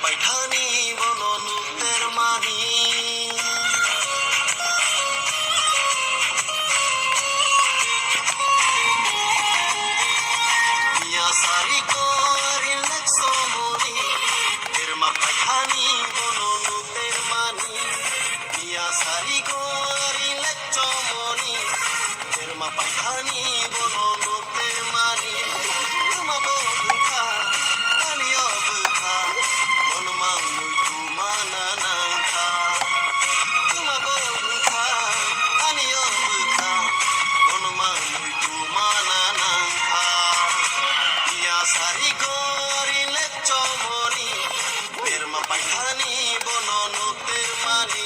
পাইঠানি বলো নুতের মানি মিয়া সারি করিলে সমনি এরমা পাইঠানি বলো নুতের মানি মিয়া সারি করিলে চমনি এরমা পাইঠানি বলো নুতের মানি তোমা বন্ধা কানিও বুখা মনমা মুইতু মানা নাখা তোমা বন্ধা কানিও বুখা মনমা মুইতু মানা নাখা ইয়া সারি গরিলে চমনি এরমা পাইঠানি বলো নুতের মানি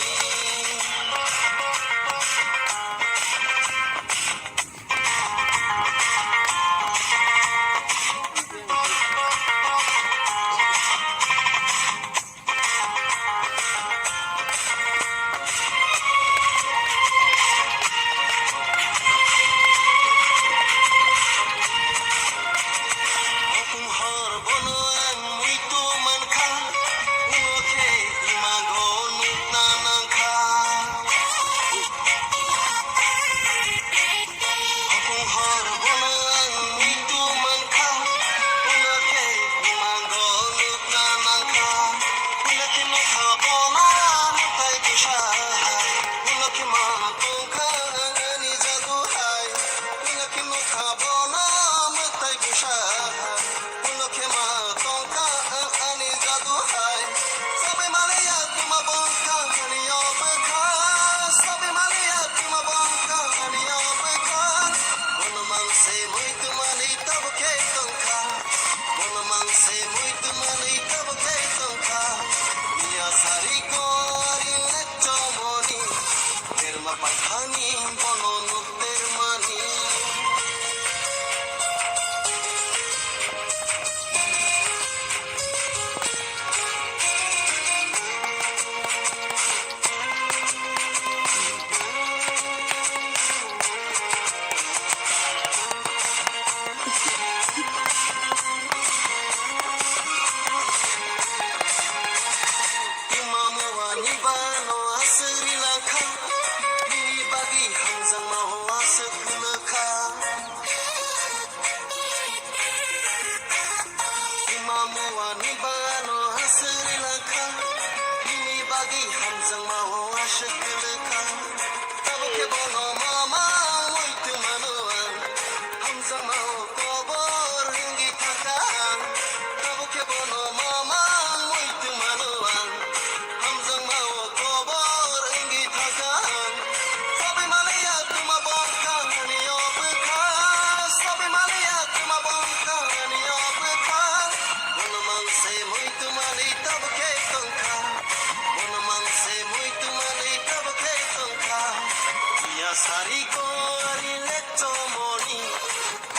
পাইঠানি বলো নুতের মানি সারি করিলে চমনি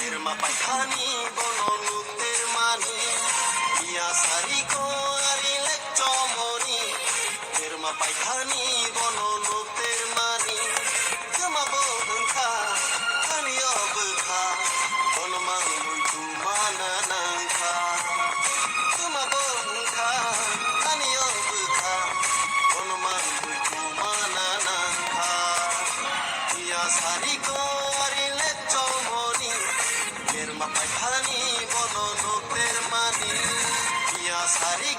এরমা পাইঠানি বলো নুতের মানি মিয়া সারি করিলে চমনি এরমা পাইঠানি বলো নুতের মানি তোমা বন্ধা কানিও বুখা মনমা মুইতু মানা নাখা তোমা বন্ধা কানিও বুখা মনমা মুইতু মানা নাখা সারি করিলে চমনি এরমা পাইঠানি বলো নুতের মানি ইয়া সারি